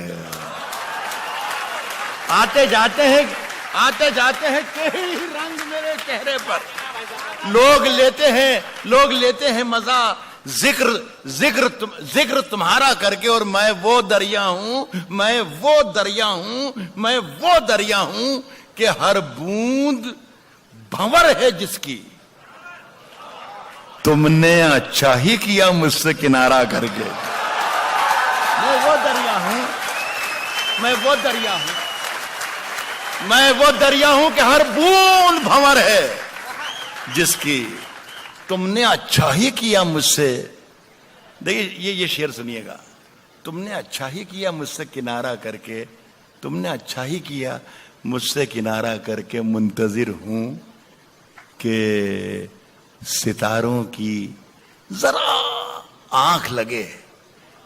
آتے جاتے ہیں کئی رنگ میرے چہرے پر. لوگ لیتے ہیں مزہ ذکر تمہارا کر کے. اور میں وہ دریا ہوں کہ ہر بوند بھنور ہے جس کی. تم نے اچھا ہی کیا مجھ سے کنارہ کر کے. میں وہ دریا ہوں کہ ہر بوند بھنور ہے جس کی. تم نے اچھا ہی کیا مجھ سے. دیکھیے یہ شعر سنیے گا. تم نے اچھا ہی کیا مجھ سے کنارہ کر کے. تم نے اچھا ہی کیا مجھ سے کنارہ کر کے. منتظر ہوں کہ ستاروں کی ذرا آنکھ لگے.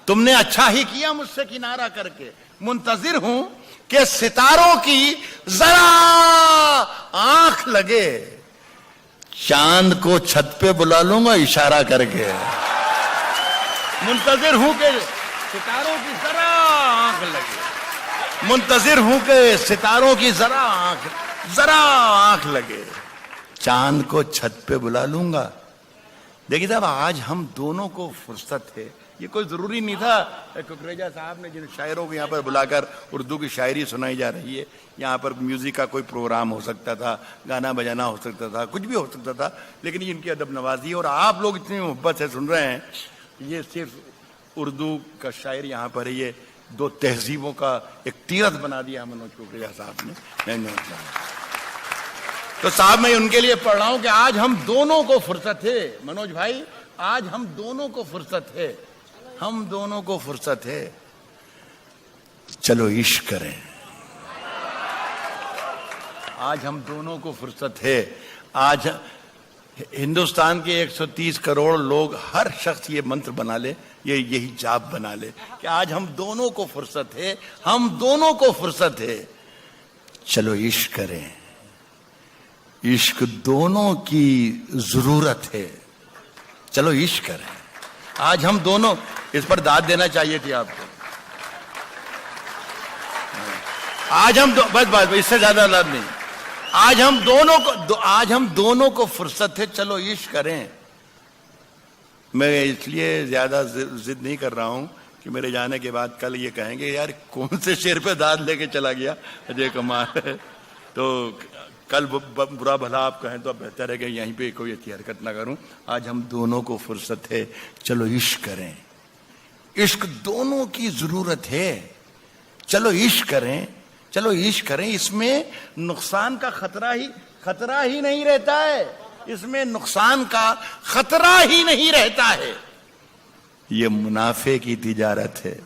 تم نے اچھا ہی کیا مجھ سے کنارہ کر کے. منتظر ہوں کہ ستاروں کی ذرا آنکھ لگے. چاند کو چھت پہ بلا لوں گا اشارہ کر کے. منتظر ہوں کہ ستاروں کی ذرا آنکھ لگے. منتظر ہوں کہ ستاروں کی ذرا آنکھ لگے. چاند کو چھت پہ بلا لوں گا. دیکھیے صاحب آج ہم دونوں کو فرصت ہے. یہ کوئی ضروری نہیں تھا ککریجا صاحب نے جن شاعروں کو یہاں پر بلا کر اردو کی شاعری سنائی جا رہی ہے. یہاں پر میوزک کا کوئی پروگرام ہو سکتا تھا, گانا بجانا ہو سکتا تھا, کچھ بھی ہو سکتا تھا, لیکن یہ ان کی ادب نوازی ہے. اور آپ لوگ اتنی محبت سے سن رہے ہیں. یہ صرف اردو کا شاعر یہاں پر ہے. یہ دو تہذیبوں کا ایک تیرتھ بنا دیا منوج ککریجا صاحب نے. تو صاحب میں ان کے لیے پڑھ رہا ہوں کہ آج ہم دونوں کو فرصت ہے. منوج بھائی آج ہم دونوں کو فرصت ہے. چلو عشق کریں. آج ہم دونوں کو فرصت ہے. آج ہندوستان کے 130 کروڑ لوگ ہر شخص یہ منتر بنا لے, یہی جاپ بنا لے کہ آج ہم دونوں کو فرصت ہے. چلو عشق کریں. عشق دونوں کی ضرورت ہے. چلو عشق کریں. آج ہم دونوں, اس پر داد دینا چاہیے تھی آپ کو. آج ہم بس اس سے زیادہ داد نہیں. آج ہم دونوں کو فرصت ہے. چلو عشق کریں. میں اس لیے زیادہ ضد نہیں کر رہا ہوں کہ میرے جانے کے بعد کل یہ کہیں گے یار کون سے شعر پہ داد لے کے چلا گیا اجے کمال ہے. تو کل برا بھلا آپ کہیں تو بہتر ہے کہ یہیں پہ کوئی اچھی حرکت نہ کروں. آج ہم دونوں کو فرصت ہے. چلو عشق کریں. عشق دونوں کی ضرورت ہے. چلو عشق کریں. اس میں نقصان کا خطرہ ہی نہیں رہتا ہے. یہ منافع کی تجارت ہے.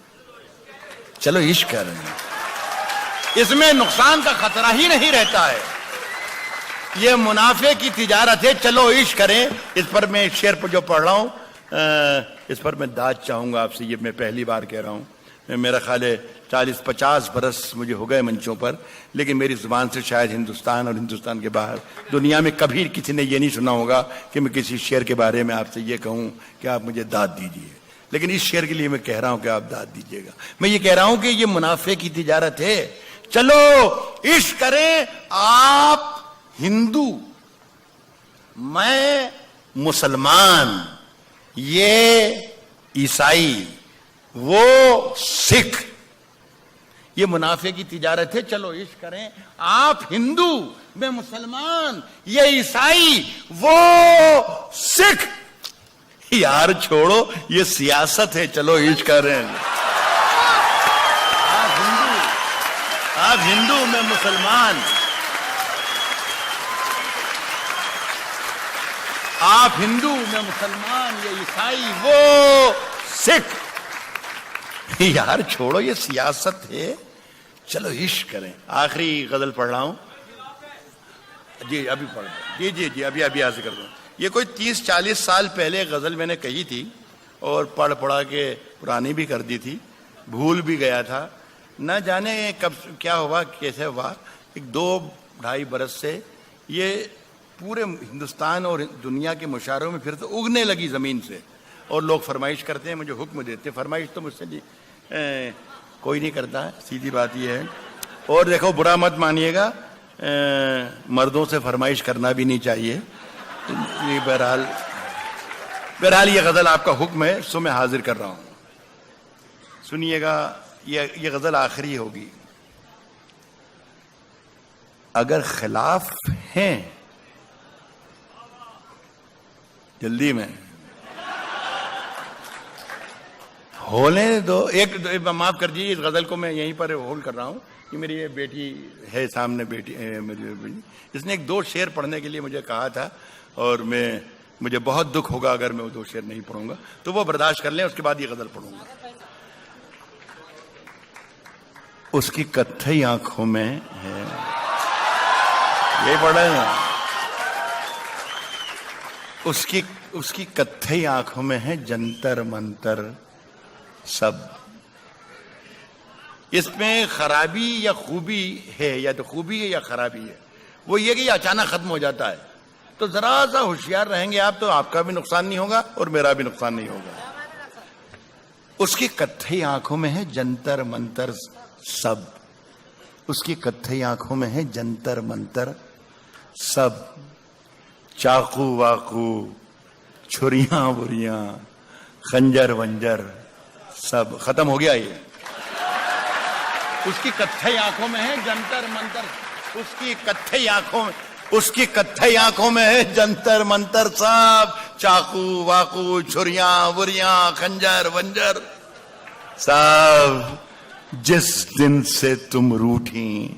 چلو عشق کریں. اس میں نقصان کا خطرہ ہی نہیں رہتا ہے. یہ منافع کی تجارت ہے. چلو عشق کریں. اس پر میں شعر پر جو پڑھ رہا ہوں اس پر میں داد چاہوں گا آپ سے. یہ میں پہلی بار کہہ رہا ہوں. میرا خیال ہے 40-50 برس مجھے ہو گئے منچوں پر, لیکن میری زبان سے شاید ہندوستان اور ہندوستان کے باہر دنیا میں کبھی کسی نے یہ نہیں سنا ہوگا کہ میں کسی شعر کے بارے میں آپ سے یہ کہوں کہ آپ مجھے داد دیجیے. لیکن اس شعر کے لیے میں کہہ رہا ہوں کہ آپ داد دیجیے گا. میں یہ کہہ رہا ہوں کہ یہ منافع کی تجارت ہے. چلو عشق کریں. آپ ہندو, میں مسلمان, یہ عیسائی, وہ سکھ. یہ منافع کی تجارت ہے. چلو عشق کریں. آپ ہندو, میں مسلمان, یہ عیسائی, وہ سکھ. یار چھوڑو یہ سیاست ہے. چلو عشق کریں. آپ ہندو, میں مسلمان. آپ ہندو, میں مسلمان, یہ عیسائی, وہ سکھ. یار چھوڑو یہ سیاست ہے, چلو عشق کریں. آخری غزل پڑھ رہا ہوں. جی ابھی پڑھ جی ابھی حاصل کر دوں. یہ کوئی 30-40 سال پہلے غزل میں نے کہی تھی اور پڑھا کے پرانی بھی کر دی تھی, بھول بھی گیا تھا. نہ جانے کب کیا ہوا, کیسے ہوا. ایک 2-2.5 برس سے یہ پورے ہندوستان اور دنیا کے مشاعروں میں پھر تو اگنے لگی زمین سے, اور لوگ فرمائش کرتے ہیں, مجھے حکم دیتے. فرمائش تو مجھ سے کوئی نہیں کرتا ہے, سیدھی بات یہ ہے. اور دیکھو برا مت مانیے گا, مردوں سے فرمائش کرنا بھی نہیں چاہیے. بہرحال یہ غزل آپ کا حکم ہے, سو میں حاضر کر رہا ہوں. سنیے گا, یہ غزل آخری ہوگی. اگر خلاف ہیں, جلدی میں ہولنے دو. ایک معاف کر دیجیے, اس غزل کو میں یہیں پر ہولڈ کر رہا ہوں. یہ میری یہ بیٹی ہے سامنے, بیٹی میری, اس نے ایک 2 شعر پڑھنے کے لیے مجھے کہا تھا, اور مجھے بہت دکھ ہوگا اگر میں وہ 2 شعر نہیں پڑھوں گا, تو وہ برداشت کر لیں, اس کے بعد یہ غزل پڑھوں گا. اس کی کتھئی آنکھوں میں ہے, یہ پڑھا ہے نا, اس کی کتھئی آنکھوں میں ہے جنتر منتر سب. اس میں خرابی یا خوبی ہے, یا تو خوبی ہے یا خرابی ہے. وہ یہ کہ یہ اچانک ختم ہو جاتا ہے, تو ذرا سا ہوشیار رہیں گے آپ, تو آپ کا بھی نقصان نہیں ہوگا اور میرا بھی نقصان نہیں ہوگا. اس کی کتھئی آنکھوں میں ہے جنتر منتر سب. اس کی کتھئی آنکھوں میں ہے جنتر منتر سب. چاقو واقو, چھریاں بریاں, خنجر ونجر سب. ختم ہو گیا یہ. اس کی کتھئی آنکھوں میں ہے جنتر منتر, اس کی کتھئی آنکھوں میں ہے جنتر منتر سب. چاقو واقو, چھریاں بریاں, خنجر ونجر سب. جس دن سے تم روٹھی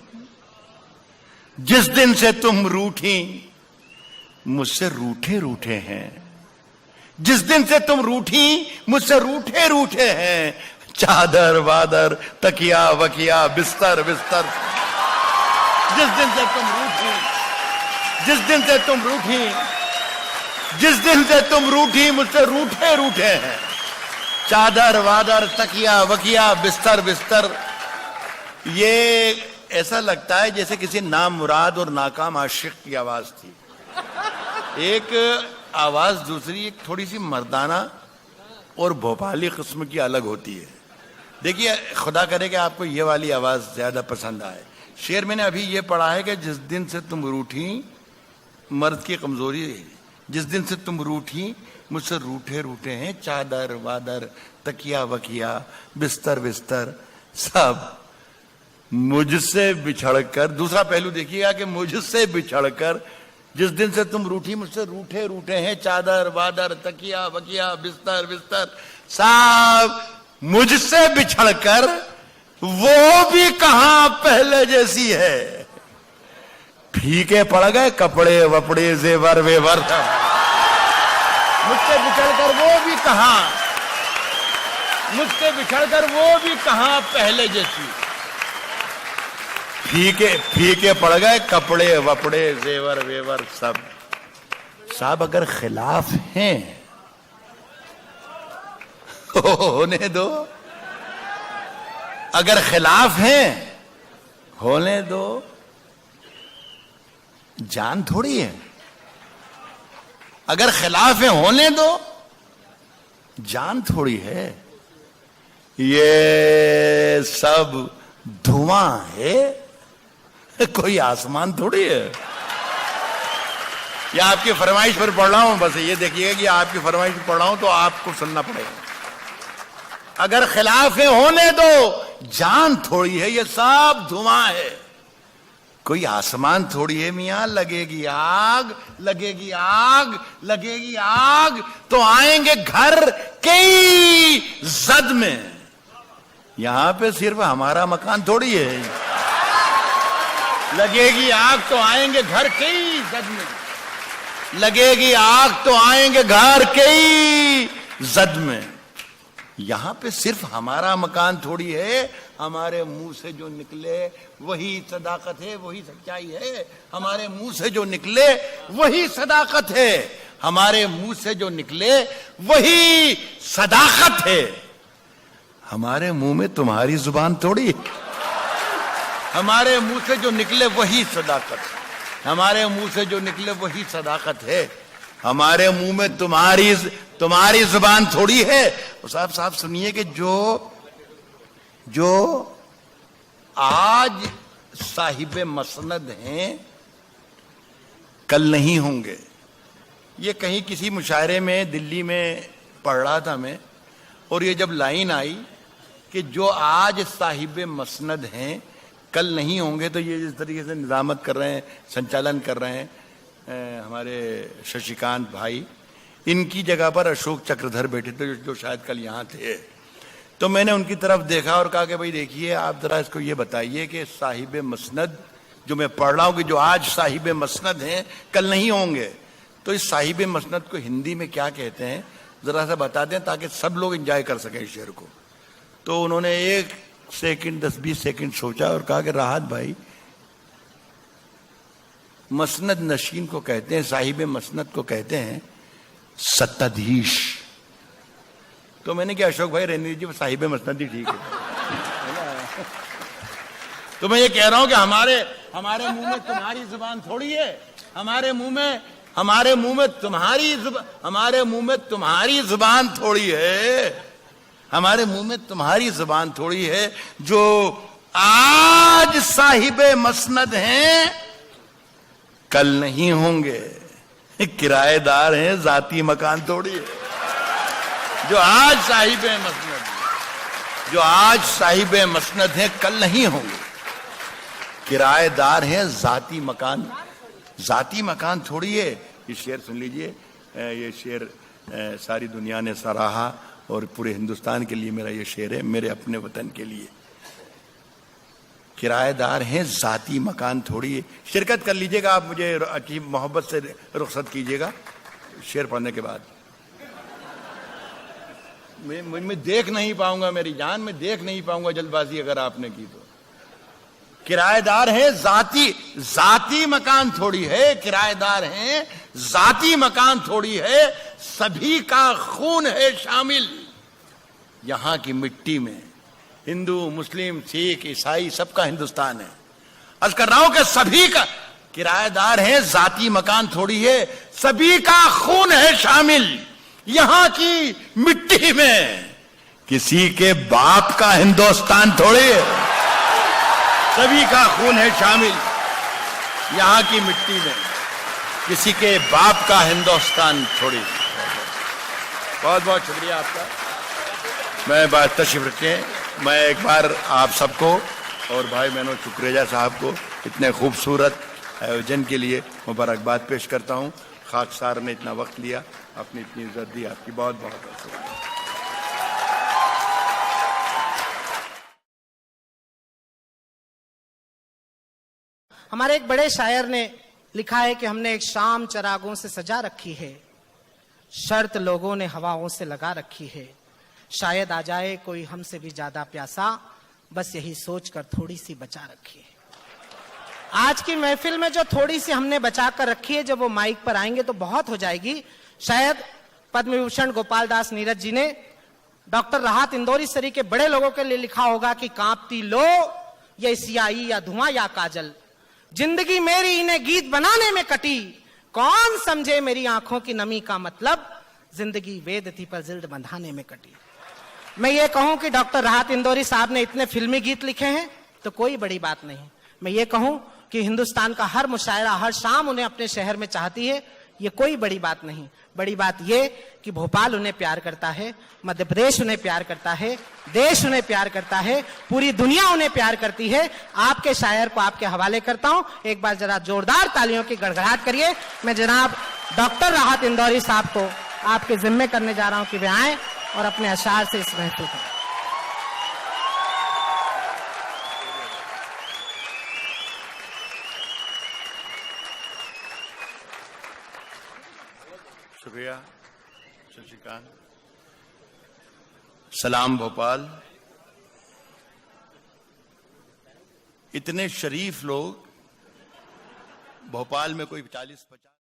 مجھ سے روٹھے ہیں. جس دن سے تم روٹھی مجھ سے روٹھے ہیں. چادر وادر, تکیا وکیا, بستر. جس دن سے تم روٹھی مجھ سے روٹھے ہیں. چادر وادر, تکیا وکیا, بستر. یہ ایسا لگتا ہے جیسے کسی نامراد اور ناکام عاشق کی آواز تھی. ایک آواز دوسری ایک تھوڑی سی مردانہ اور بھوپالی قسم کی الگ ہوتی ہے. دیکھیے, خدا کرے کہ آپ کو یہ والی آواز زیادہ پسند آئے. شعر میں نے ابھی یہ پڑھا ہے کہ جس دن سے تم روٹھی, مرد کی کمزوری ہے, جس دن سے تم روٹھی مجھ سے روٹھے ہیں. چادر وادر, تکیا وکیا, بستر سب. مجھ سے بچھڑ کر, دوسرا پہلو دیکھیے گا کہ مجھ سے بچھڑ کر, جس دن سے تم روٹھی مجھ سے روٹھے ہیں. چادر وادر, تکیا وکیا, بستر سب. مجھ سے بچھڑ کر وہ بھی کہاں پہلے جیسی ہے. پھیکے پڑ گئے کپڑے وپڑے, زیور ویور. مجھ سے بچھڑ کر وہ بھی کہاں پہلے جیسی. پھیکے پڑ گئے کپڑے وپڑے, زیور ویور سب. صاحب اگر خلاف ہیں ہونے دو, اگر خلاف ہیں ہونے دو. جان تھوڑی ہے. اگر خلاف ہیں ہونے دو, جان تھوڑی ہے. یہ سب دھواں ہے, کوئی آسمان تھوڑی ہے. یہ آپ کی فرمائش پر پڑھ رہا ہوں, بس یہ دیکھیے گا کہ آپ کی فرمائش پر پڑھ رہا ہوں تو آپ کو سننا پڑے گا. اگر خلاف ہے ہونے دو, جان تھوڑی ہے, یہ سب دھواں ہے, کوئی آسمان تھوڑی ہے. میاں لگے گی آگ تو آئیں گے گھر کئی زد میں. یہاں پہ صرف ہمارا مکان تھوڑی ہے. لگے گی آگ تو آئیں گے گھر کئی زد میں. لگے گی آگ تو آئیں گے گھر کئی زد میں. یہاں پہ صرف ہمارا مکان تھوڑی ہے، ہمارے منہ سے جو نکلے وہی صداقت ہے، وہی سچائی ہے. ہمارے منہ سے جو نکلے وہی صداقت ہے، ہمارے منہ سے جو نکلے وہی صداقت ہے. ہمارے منہ میں تمہاری زبان تھوڑی ہے. ہمارے منہ سے جو نکلے وہی صداقت ہے، ہمارے منہ سے جو نکلے وہی صداقت ہے. ہمارے منہ میں تمہاری زبان تھوڑی ہے. صاحب سنیے کہ جو آج صاحب مسند ہیں کل نہیں ہوں گے. یہ کہیں کسی مشاعرے میں دلی میں پڑھ رہا تھا میں، اور یہ جب لائن آئی کہ جو آج صاحب مسند ہیں کل نہیں ہوں گے، تو یہ جس طریقے سے نظامت کر رہے ہیں، سنچالن کر رہے ہیں ہمارے ششیکانت بھائی، ان کی جگہ پر اشوک چکردھر بیٹھے تھے جو شاید کل یہاں تھے. تو میں نے ان کی طرف دیکھا اور کہا کہ بھائی دیکھیے، آپ ذرا اس کو یہ بتائیے کہ صاحب مسند جو میں پڑھ رہا ہوں کہ جو آج صاحب مسند ہیں کل نہیں ہوں گے، تو اس صاحب مسند کو ہندی میں کیا کہتے ہیں ذرا سا بتا دیں تاکہ سب لوگ انجوائے کر سکیں اس شعر کو. تو انہوں نے 1 سیکنڈ 10-20 سیکنڈ سوچا اور کہا کہ راحت بھائی، مسند نشین کو کہتے ہیں، صاحب مسند کو کہتے ہیں ستادھیش. تو میں نے کہا اشوک بھائی رہنے دیجیے، صاحب مسند ہی ٹھیک ہے. تو میں یہ کہہ رہا ہوں کہ ہمارے منہ میں تمہاری زبان تھوڑی ہے، ہمارے منہ میں تمہاری زبان تھوڑی ہے، ہمارے منہ میں تمہاری زبان تھوڑی ہے. جو آج صاحب مسند ہیں کل نہیں ہوں گے، کرایہ دار ہیں، ذاتی مکان تھوڑی ہے. جو آج صاحب مسند ہیں کل نہیں ہوں گے، کرایہ دار ہیں، ذاتی مکان تھوڑی ہے. یہ شعر سن لیجئے، یہ شعر ساری دنیا نے سراہا اور پورے ہندوستان کے لیے میرا یہ شعر ہے، میرے اپنے وطن کے لیے. کرایہ دار ہیں، ذاتی مکان تھوڑی ہے. شرکت کر لیجئے گا آپ، مجھے اچھی محبت سے رخصت کیجئے گا شعر پڑھنے کے بعد. میں دیکھ نہیں پاؤں گا، میری جان، میں دیکھ نہیں پاؤں گا جلد بازی اگر آپ نے کی تو. کرایہ دار ہیں، ذاتی مکان تھوڑی ہے، کرایہ دار ہیں، ذاتی مکان تھوڑی ہے، سبھی کا خون ہے شامل یہاں کی مٹی میں. ہندو، مسلم، سکھ، عیسائی سب کا ہندوستان ہے. عرض کر رہا ہوں کہ سبھی کا کرایہ دار ہیں، ذاتی مکان تھوڑی ہے، سبھی کا خون ہے شامل یہاں کی مٹی میں. کسی کے باپ کا ہندوستان تھوڑی ہے، سبھی کا خون ہے شامل یہاں کی مٹی میں. کسی کے باپ کا ہندوستان تھوڑی. بہت بہت شکریہ آپ کا. میں بات تشریف رکھیں. میں ایک بار آپ سب کو اور بھائی بہنوں چکریجا صاحب کو اتنے خوبصورت آیوجن کے لیے مبارکباد پیش کرتا ہوں. خاکسار نے اتنا وقت لیا، اپنی اتنی عزت دی، آپ کی بہت بہت شکریہ. ہمارے ایک بڑے شاعر نے لکھا ہے کہ ہم نے ایک شام چراغوں سے سجا رکھی ہے، شرط لوگوں نے ہواؤں سے لگا رکھی ہے، شاید آ جائے کوئی ہم سے بھی زیادہ پیاسا، بس یہی سوچ کر تھوڑی سی بچا رکھی ہے. آج کی محفل میں جو تھوڑی سی ہم نے بچا کر رکھی ہے، جب وہ مائک پر آئیں گے تو بہت ہو جائے گی. شاید پدم بھوشن گوپال داس نیرج جی نے ڈاکٹر راحت اندوری سری کے بڑے لوگوں کے لیے لکھا ہوگا کہ کانپتی لو یا سیاہی یا دھواں یا کاجل، زندگی میری انہیں گیت بنانے میں کٹی، کون سمجھے میری آنکھوں کی نمی کا مطلب، زندگی وید تھی پر جلد بندھانے میں کٹی. میں یہ کہوں کہ ڈاکٹر راحت اندوری صاحب نے اتنے فلمی گیت لکھے ہیں تو کوئی بڑی بات نہیں. میں یہ کہوں کہ ہندوستان کا ہر مشاعرہ ہر شام انہیں اپنے شہر میں چاہتی ہے، یہ کوئی بڑی بات نہیں. بڑی بات یہ کہ بھوپال انہیں پیار کرتا ہے، مدھیہ پردیش انہیں پیار کرتا ہے، دیش انہیں پیار کرتا ہے، پوری دنیا انہیں پیار کرتی ہے. آپ کے شاعر کو آپ کے حوالے کرتا ہوں. ایک بار ذرا زوردار تالیوں کی گڑگڑاہٹ کریے. میں جناب ڈاکٹر راحت اندوری صاحب کو آپ کے ذمے کرنے جا رہا ہوں کہ وہ آئیں اور اپنے اشعار سے اس محفل کو. شکریہ ششیکانت. سلام بھوپال. اتنے شریف لوگ بھوپال میں کوئی 40-50